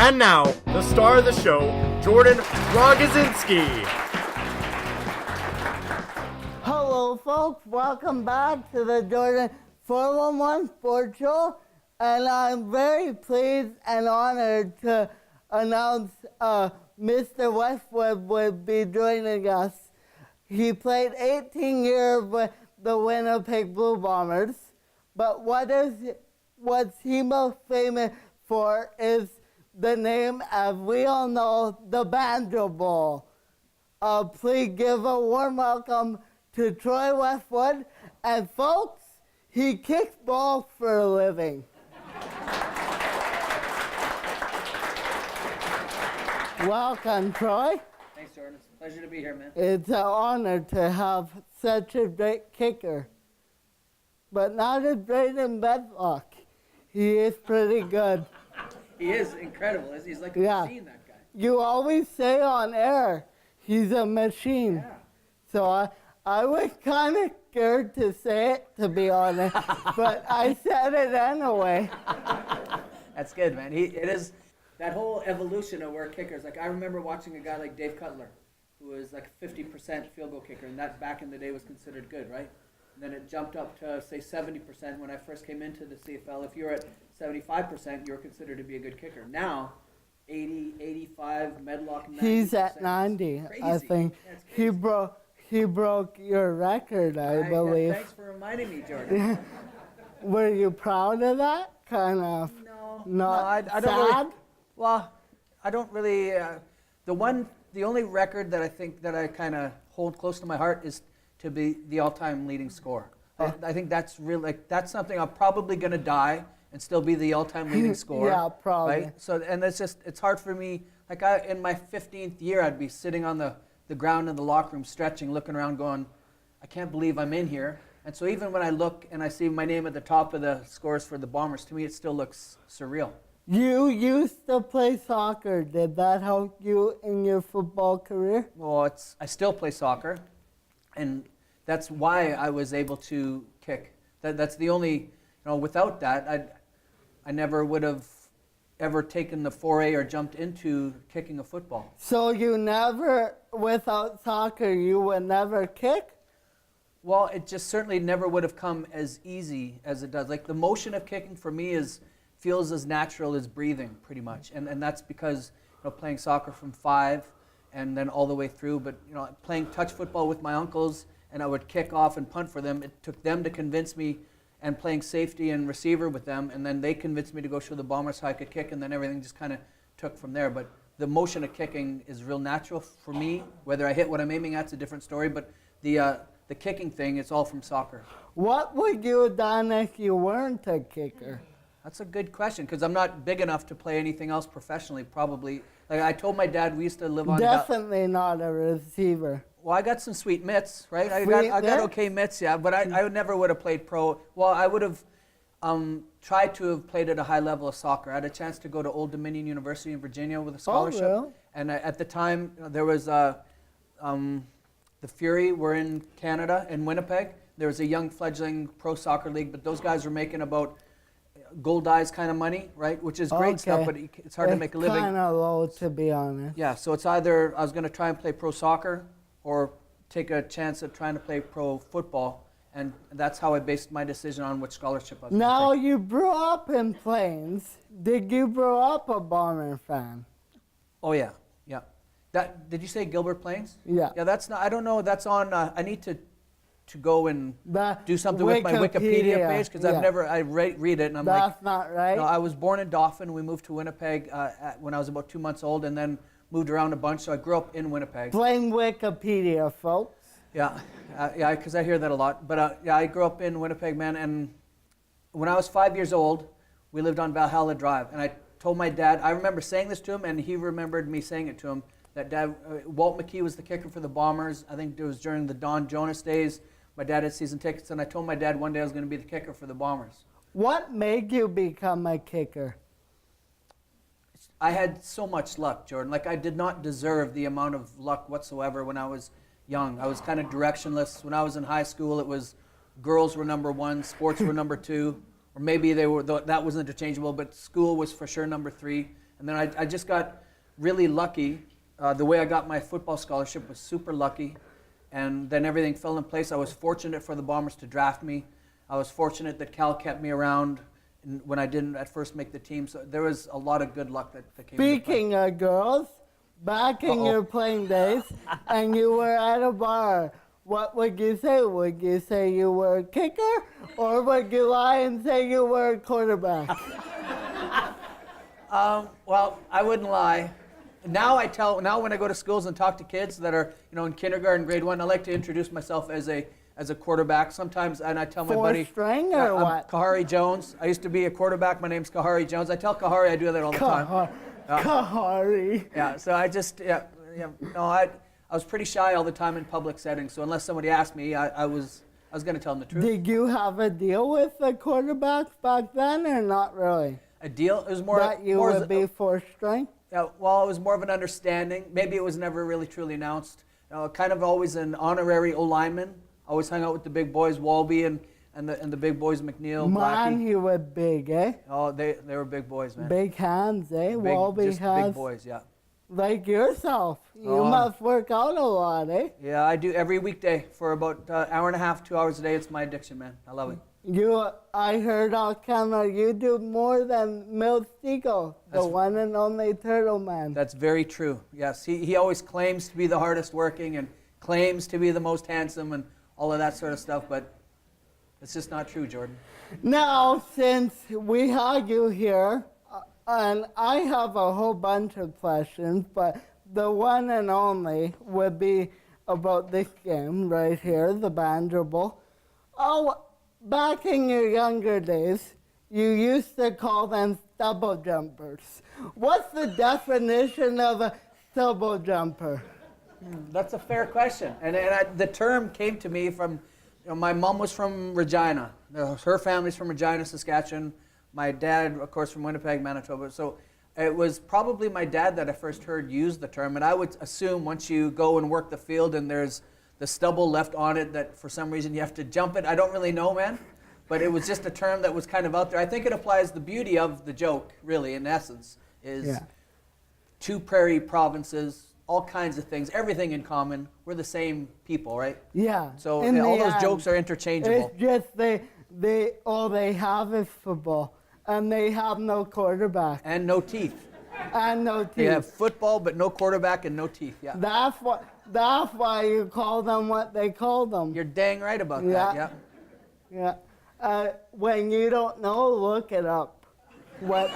And now, the star of the show, Jordan Rogozinski. Hello, folks. Welcome back to the Jordan 411 Sports Show. And I'm very pleased and honored to announce Mr. Westwood will be joining us. He played 18 years with the Winnipeg Blue Bombers. But what's he most famous for is the name, as we all know, the Banjo Bowl. Please give a warm welcome to Troy Westwood. And folks, he kicks balls for a living. Welcome, Troy. Thanks, Jordan. It's a pleasure to be here, man. It's an honor to have such a great kicker. But not as great in bedlock. He is pretty good. He is incredible. He's like a machine, that guy. You always say on air, he's a machine. Yeah. So I was kind of scared to say it, to be honest, but I said it anyway. That's good, man. It is that whole evolution of where kickers. Like, I remember watching a guy like Dave Cutler, who was like 50% field goal kicker, and that back in the day was considered good, right? And then it jumped up to, say, 70% when I first came into the CFL. If you're at 75%, you're considered to be a good kicker. Now, 80, 85, medlock, 90%. He's at 90, I think. He broke your record, I believe. Thanks for reminding me, Jordan. Were you proud of that? Kind of. No, I don't sad? Well, I don't really. The only record that I think that I kind of hold close to my heart is to be the all-time leading scorer. I think that's really that's something I'm probably gonna die and still be the all-time leading scorer. Yeah, probably. Right? So, and it's hard for me. Like in my 15th year, I'd be sitting on the ground in the locker room, stretching, looking around, going, I can't believe I'm in here. And so even when I look and I see my name at the top of the scores for the Bombers, to me it still looks surreal. You used to play soccer. Did that help you in your football career? Well, I still play soccer, and that's why I was able to kick. That's the only, without that, I never would have ever taken the foray or jumped into kicking a football. So you never, without soccer, you would never kick? Well, it just certainly never would have come as easy as it does. Like, the motion of kicking for me feels as natural as breathing, pretty much. And that's because playing soccer from 5 and then all the way through. But playing touch football with my uncles, and I would kick off and punt for them. It took them to convince me, and playing safety and receiver with them, and then they convinced me to go show the Bombers how I could kick, and then everything just kind of took from there. But the motion of kicking is real natural for me. Whether I hit what I'm aiming at's a different story, but the kicking thing, it's all from soccer. What would you have done if you weren't a kicker? That's a good question, because I'm not big enough to play anything else professionally, probably. Like, I told my dad we used to live on... Definitely not a receiver. Well, I got some sweet mitts, right? I got okay mitts, yeah, but I never would have played pro. Well, I would have tried to have played at a high level of soccer. I had a chance to go to Old Dominion University in Virginia with a scholarship. Oh, really? And at the time, there was the Fury were in Canada, in Winnipeg. There was a young fledgling pro soccer league, but those guys were making about gold eyes kind of money, right? Which is great stuff, but it's hard to make a living. Kind of low, to be honest. Yeah, so it's either I was going to try and play pro soccer or take a chance at trying to play pro football, and that's how I based my decision on which scholarship I was going to take. Now, you grew up in Plains. Did you grow up a Bomber fan? Oh, yeah. Did you say Gilbert Plains? Yeah. Yeah, that's not, I don't know, that's on, I need to go and do something with my Wikipedia Wikipedia page, because I read it, and I'm that's not right. No, I was born in Dauphin. We moved to Winnipeg when I was about 2 months old, and then moved around a bunch, so I grew up in Winnipeg. Blame Wikipedia, folks. Yeah, because I hear that a lot. But I grew up in Winnipeg, man, and when I was 5 years old, we lived on Valhalla Drive, and I told my dad, I remember saying this to him, and he remembered me saying it to him, that Dad, Walt McKee was the kicker for the Bombers. I think it was during the Don Jonas days. My dad had season tickets, and I told my dad one day I was going to be the kicker for the Bombers. What made you become a kicker? I had so much luck, Jordan. Like, I did not deserve the amount of luck whatsoever when I was young. I was kind of directionless. When I was in high school, it was girls were number one, sports were number two, or maybe that was interchangeable, but school was for sure number three. And then I just got really lucky. The way I got my football scholarship was super lucky. And then everything fell in place. I was fortunate for the Bombers to draft me. I was fortunate that Cal kept me around when I didn't at first make the team. So there was a lot of good luck that came into play. Speaking of girls, back in your playing days, and you were at a bar, what would you say? Would you say you were a kicker, or would you lie and say you were a quarterback? Well, I wouldn't lie. Now when I go to schools and talk to kids that are, in kindergarten, grade 1, I like to introduce myself as a quarterback sometimes, and I tell my buddy, Four-string or what? I'm Kahari Jones. I used to be a quarterback. My name's Kahari Jones. I tell Kahari I do that all the time. Kahari. Yeah, so I just, I was pretty shy all the time in public settings, so unless somebody asked me, I was going to tell them the truth. Did you have a deal with the quarterbacks back then, or not really? A deal? It was more... That you more would be four-string? Yeah, well, it was more of an understanding. Maybe it was never really truly announced. Kind of always an honorary O-lineman. Always hung out with the big boys, Walby and the big boys, McNeil, Man, Blackie. you were big, eh? Oh, they were big boys, man. Big hands, eh? Big, Walby just has. big boys, yeah. Like yourself. You Oh. must work out a lot, eh? Yeah, I do every weekday for about an hour and a half, 2 hours a day. It's my addiction, man. I love it. I heard off camera you do more than Milt Stegall, the That's- one and only Turtle Man. That's very true. Yes, he always claims to be the hardest working and claims to be the most handsome and all of that sort of stuff, but it's just not true, Jordan. Now, since we had you here, and I have a whole bunch of questions, but the one and only would be about this game right here, the Banjo Bowl. Oh, back in your younger days, you used to call them stubble jumpers. What's the definition of a stubble jumper? That's a fair question. And the term came to me from, my mom was from Regina. Her family's from Regina, Saskatchewan. My dad, of course, from Winnipeg, Manitoba. So it was probably my dad that I first heard use the term. And I would assume once you go and work the field and there's the stubble left on it that for some reason you have to jump it. I don't really know, man. But it was just a term that was kind of out there. I think it applies the beauty of the joke, really, in essence, is two prairie provinces, all kinds of things, everything in common. We're the same people, right? Yeah. So in all the those end, jokes are interchangeable. It's just all they have is football, and they have no quarterback And no teeth. and no teeth. They have football, but no quarterback and no teeth. Yeah. That's why you call them what they call them. You're dang right about Yeah. that. Yeah. Yeah. When you don't know, look it up. What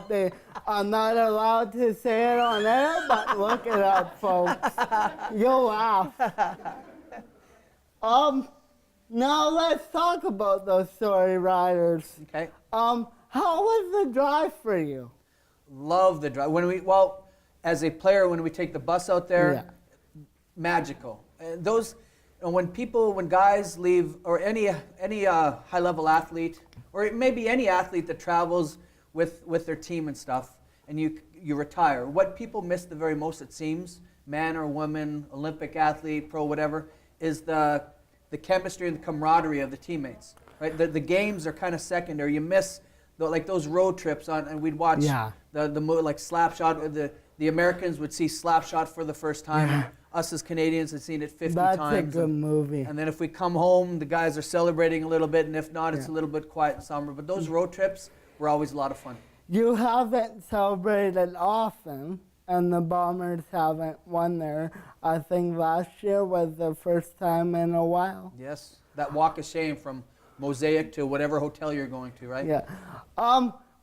they. I'm not allowed to say it on air, but look it up, folks. You'll laugh. Now let's talk about those story riders. Okay. How was the drive for you? Love the drive. As a player, when we take the bus out there, magical. When guys leave, or any high-level athlete, or maybe any athlete that travels with their team and stuff, and you retire, what people miss the very most, it seems, man or woman, Olympic athlete, pro, whatever, is the chemistry and the camaraderie of the teammates. Right? The games are kind of secondary. You miss those road trips and we'd watch the Slapshot. The Americans would see Slapshot for the first time. And us as Canadians had seen it 50 times. That's a good movie. And then if we come home, the guys are celebrating a little bit, and if not, it's a little bit quiet and somber. But those road trips were always a lot of fun. You haven't celebrated often, and the Bombers haven't won there. I think last year was the first time in a while. Yes, that walk of shame from Mosaic to whatever hotel you're going to, right? Yeah.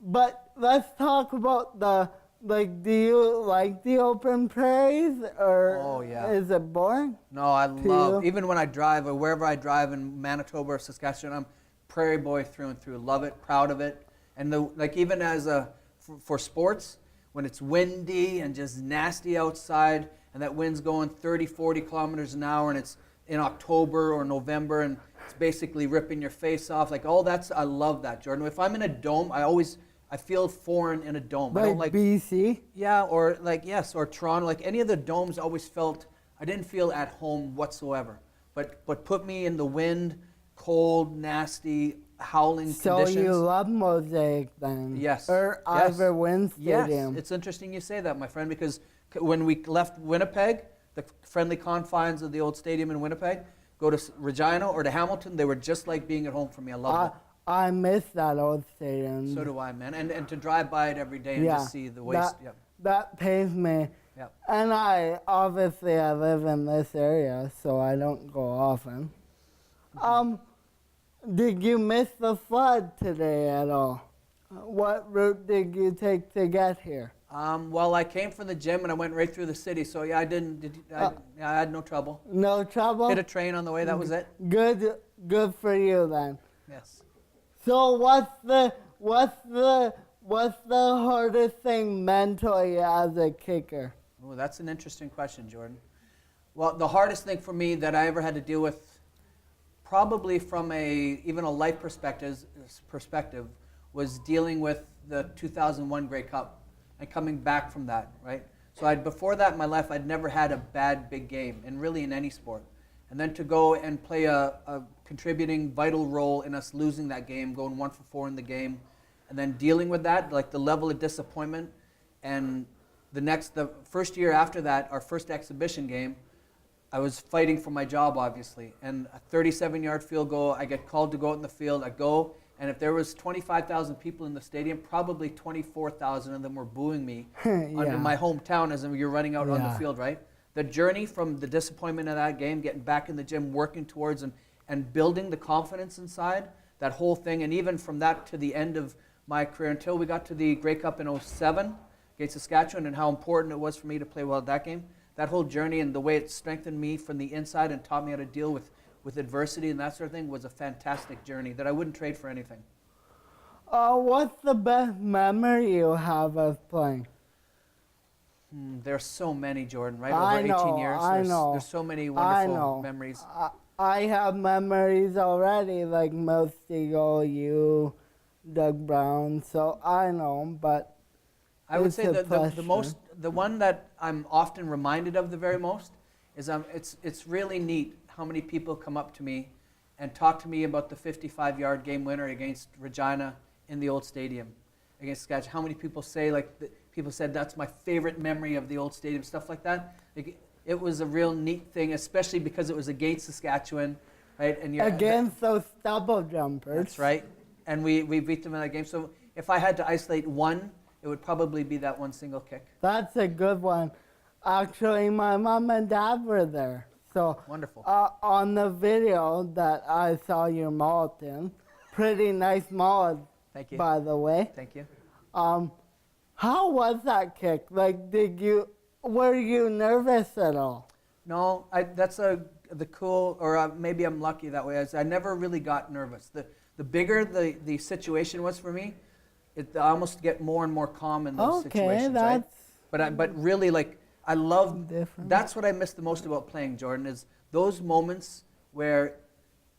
But let's talk about do you like the open prairies, or is it boring? No, I love, even when I drive or wherever I drive in Manitoba or Saskatchewan, I'm prairie boy through and through. Love it, proud of it. And even for sports, when it's windy and just nasty outside, and that wind's going 30, 40 kilometers an hour, and it's in October or November, and it's basically ripping your face off. I love that, Jordan. If I'm in a dome, I feel foreign in a dome. I don't like BC? Yeah, or or Toronto. Any of the domes always I didn't feel at home whatsoever. But put me in the wind, cold, nasty, howling So conditions. you love Mosaic then? Yes. Or Yes. Ivor Wynn Stadium? Yes, it's interesting you say that, my friend, because when we left Winnipeg, the friendly confines of the old stadium in Winnipeg, go to Regina or to Hamilton, they were just like being at home for me. I loved it. I miss that old stadium. So do I, man. And to drive by it every day and just see the waste. That pains me. Yep. And I live in this area, so I don't go often. Did you miss the flood today at all? What route did you take to get here? Well, I came from the gym and I went right through the city, so yeah, I had no trouble. No trouble? Hit a train on the way, that was it. Good for you then. Yes. So what's the hardest thing mentally as a kicker? Oh, that's an interesting question, Jordan. Well, the hardest thing for me that I ever had to deal with, probably from even a life perspective, was dealing with the 2001 Grey Cup and coming back from that, right? So before that in my life, I'd never had a bad big game, and really in any sport. And then to go and play a contributing vital role in us losing that game, going 1 for 4 in the game, and then dealing with that, like the level of disappointment. And the first year after that, our first exhibition game, I was fighting for my job, obviously. And a 37-yard field goal, I get called to go out in the field, I go, and if there was 25,000 people in the stadium, probably 24,000 of them were booing me in my hometown as you're running out on the field, right? The journey from the disappointment of that game, getting back in the gym, working towards and building the confidence inside, that whole thing, and even from that to the end of my career until we got to the Grey Cup in 2007 against Saskatchewan, and how important it was for me to play well at that game. That whole journey and the way it strengthened me from the inside and taught me how to deal with adversity and that sort of thing was a fantastic journey that I wouldn't trade for anything. What's the best memory you have of playing? There's so many, Jordan, right? I Over know, 18 years, there's so many wonderful memories. I have memories already, like Mel Steele, you, Doug Brown, so I know, but I would say the one that I'm often reminded of the very most is it's really neat how many people come up to me and talk to me about the 55-yard game winner against Regina in the old stadium against Saskatchewan. How many people say, people said that's my favorite memory of the old stadium, stuff like that. It was a real neat thing, especially because it was against Saskatchewan, right? And against those double jumpers. That's right. And we beat them in that game. So if I had to isolate one, it would probably be that one single kick. That's a good one. Actually, my mom and dad were there. So wonderful. On the video that I saw your mullet in, pretty nice mullet. Thank you. By the way. Thank you. How was that kick? Like, were you nervous at all? No, that's the cool, or maybe I'm lucky that way. I never really got nervous. The bigger the situation was for me, I almost get more and more calm in those situations. That's right? But really, I love, that's what I miss the most about playing, Jordan, is those moments where,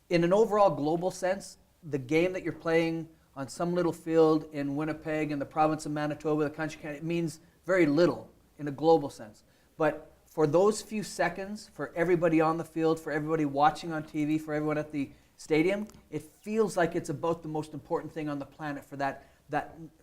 in an overall global sense, the game that you're playing on some little field in Winnipeg, in the province of Manitoba, the country, it means very little in a global sense. But for those few seconds, for everybody on the field, for everybody watching on TV, for everyone at the stadium, it feels like it's about the most important thing on the planet for that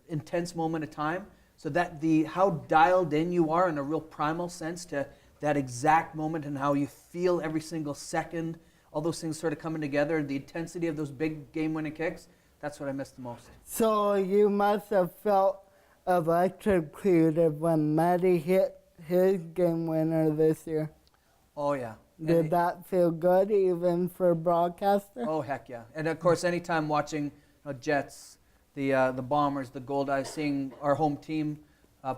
intense moment of time. So that how dialed in you are in a real primal sense to that exact moment and how you feel every single second, all those things sort of coming together, the intensity of those big game-winning kicks, that's what I miss the most. So you must have felt electrocuted when Matty hit his game winner this year. Oh, yeah. Did that feel good even for broadcaster? Oh, heck yeah. And of course, anytime watching Jets, the Bombers, the Gold Eyes, seeing our home team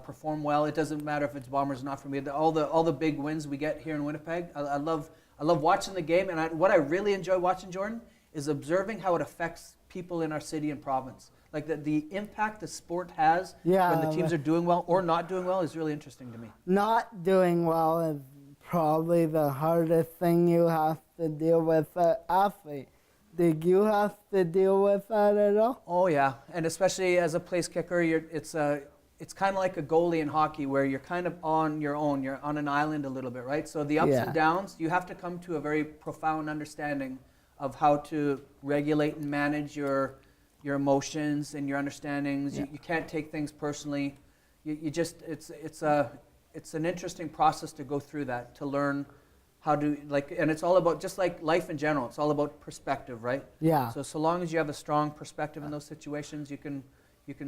perform well. It doesn't matter if it's Bombers or not for me. All the big wins we get here in Winnipeg. I love watching the game, and what I really enjoy watching, Jordan, is observing how it affects people in our city and province. Like the impact the sport has when the teams are doing well or not doing well is really interesting to me. Not doing well is probably the hardest thing you have to deal with as an athlete. Did you have to deal with that at all? Oh yeah, and especially as a place kicker, it's kind of like a goalie in hockey where you're kind of on your own. You're on an island a little bit, right? So the ups and downs, you have to come to a very profound understanding of how to regulate and manage your emotions and your understandings. You can't take things personally. You just it's an interesting process to go through that, to learn how to, like, and it's all about, just like life in general, it's all about perspective, right? Yeah. So long as you have a strong perspective in those situations, you can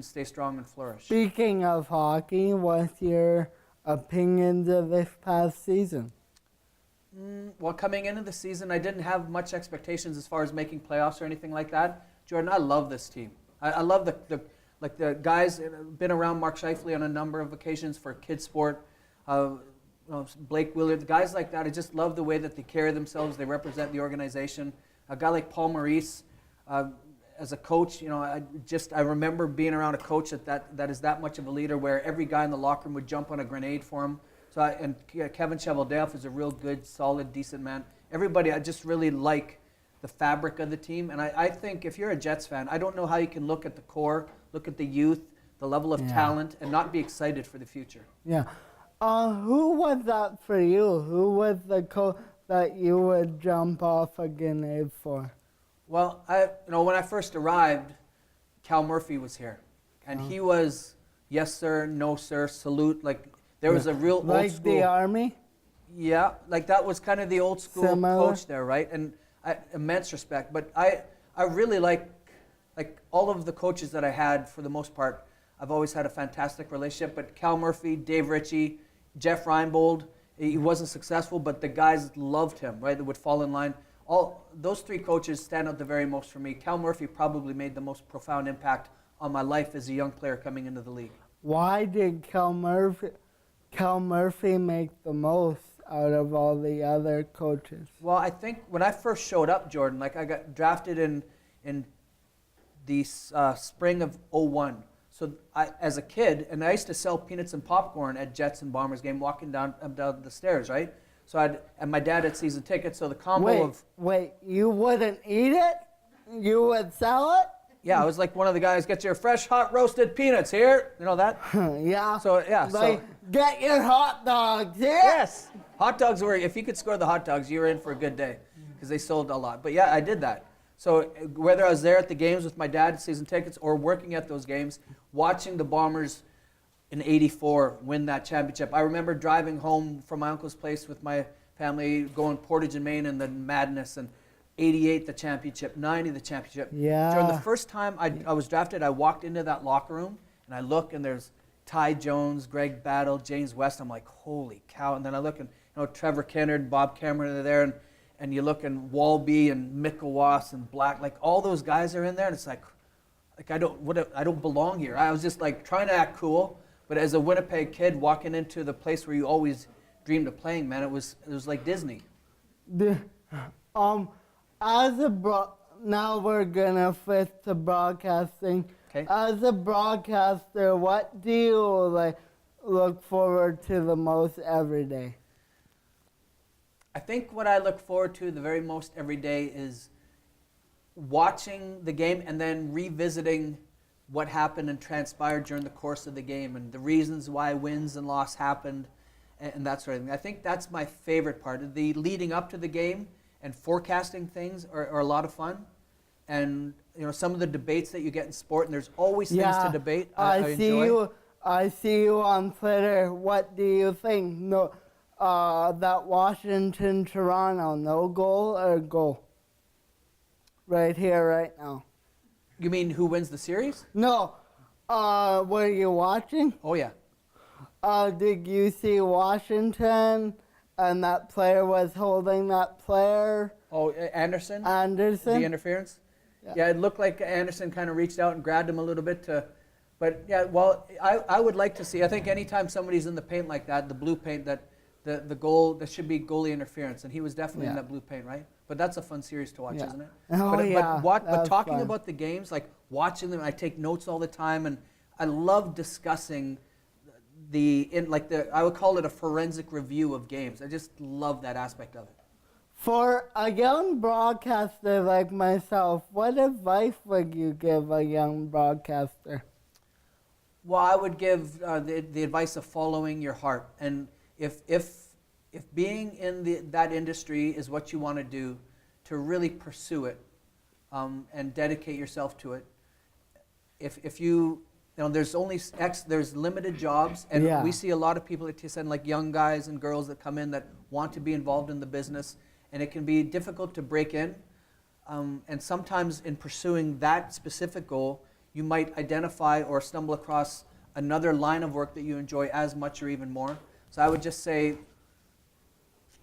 stay strong and flourish. Speaking of hockey, what's your opinions of this past season? Well, coming into the season, I didn't have much expectations as far as making playoffs or anything like that. Jordan, I love this team. I love the guys. Been around Mark Scheifele on a number of occasions for kids sport. Blake Willard, the guys like that. I just love the way that they carry themselves. They represent the organization. A guy like Paul Maurice, as a coach, I remember being around a coach that is that much of a leader, where every guy in the locker room would jump on a grenade for him. And Kevin Cheveldayoff is a real good, solid, decent man. Everybody, I just really like the fabric of the team. And I think if you're a Jets fan, I don't know how you can look at the core, look at the youth, the level of talent, and not be excited for the future. Yeah. Who was that for you? Who was the coach that you would jump off a grenade for? Well, when I first arrived, Cal Murphy was here, and he was yes sir, no sir, salute. Like, there was a real old like school. the Army. Yeah, like that was kind of the old school coach there, right? And immense respect. But I really like all of the coaches that I had, for the most part. I've always had a fantastic relationship. But Cal Murphy, Dave Ritchie, Jeff Reinbold, he wasn't successful, but the guys loved him, right? They would fall in line. All those three coaches stand out the very most for me. Cal Murphy probably made the most profound impact on my life as a young player coming into the league. Why did Cal Murphy make the most out of all the other coaches? Well, I think when I first showed up, Jordan, like, I got drafted in the spring of '01. So as a kid, and I used to sell peanuts and popcorn at Jets and Bombers game, walking down the stairs, right? So and my dad had season tickets, so the combo Wait, you wouldn't eat it? You would sell it? Yeah, I was like one of the guys, get your fresh, hot, roasted peanuts here. You know that? Yeah. So, yeah. Get your hot dogs here? Yes. Hot dogs were, if you could score the hot dogs, you were in for a good day, because they sold a lot. But yeah, I did that. So whether I was there at the games with my dad, season tickets, or working at those games, watching the Bombers in '84 win that championship. I remember driving home from my uncle's place with my family, going Portage and Maine, and the madness, and '88 the championship, '90 the championship. Yeah. During the first time I was drafted, I walked into that locker room, and I look, and there's Ty Jones, Greg Battle, James West. I'm like, holy cow. And then I look, and Trevor Kennard, Bob Cameron are there, and you look, and Walby and Mick Awas and Black, like all those guys are in there, and it's like I don't belong here. I was just like trying to act cool, but as a Winnipeg kid walking into the place where you always dreamed of playing, man, it was like Disney. Now we're gonna switch to broadcasting. Okay. As a broadcaster, what do you look forward to the most every day? I think what I look forward to the very most every day is watching the game and then revisiting what happened and transpired during the course of the game, and the reasons why wins and loss happened, and that sort of thing. I think that's my favorite part. The leading up to the game and forecasting things are a lot of fun. And some of the debates that you get in sport, and there's always things to debate. I enjoy. I see you on Twitter. What do you think? No, that Washington-Toronto, no goal or goal? Right here, right now. You mean who wins the series? No. Were you watching? Oh, yeah. Did you see Washington and that player was holding that player? Oh, Anderson? Anderson? The interference? Yeah, it looked like Anderson kind of reached out and grabbed him a little bit but yeah, well, I would like to see, I think anytime somebody's in the paint like that, the blue paint, that the goal, there should be goalie interference, and he was definitely in that blue paint, right? But that's a fun series to watch, isn't it? But talking about the games, like watching them, I take notes all the time, and I love discussing I would call it a forensic review of games. I just love that aspect of it. For a young broadcaster like myself, what advice would you give a young broadcaster? Well, I would give the advice of following your heart, and if being in that industry is what you want to do, to really pursue it and dedicate yourself to it. If you know, there's only there's limited jobs, and Yeah. we see a lot of people at TSN, like young guys and girls that come in that want to be involved in the business, and it can be difficult to break in. And sometimes in pursuing that specific goal, you might identify or stumble across another line of work that you enjoy as much or even more. So I would just say,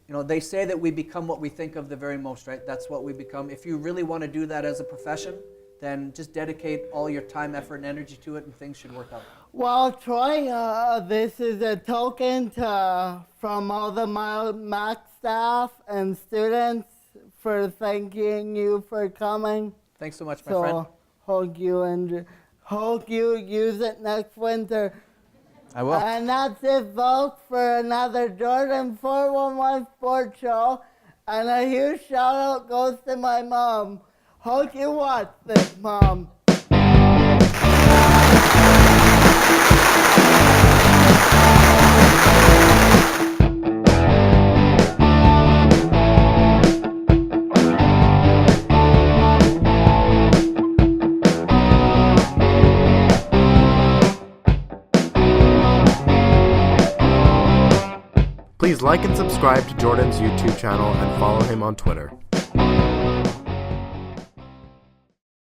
you know, they say that we become what we think of the very most, right? That's what we become. If you really want to do that as a profession, then just dedicate all your time, effort, and energy to it, and things should work out. Well, Troy, this is a token from all the MAC staff and students for thanking you for coming. Thanks so much, my friend. Hope you use it next winter. I will. And that's it, folks, for another Jordan 411 Sports Show. And a huge shout out goes to my mom. Hope you watch this, Mom. Please like and subscribe to Jordan's YouTube channel and follow him on Twitter.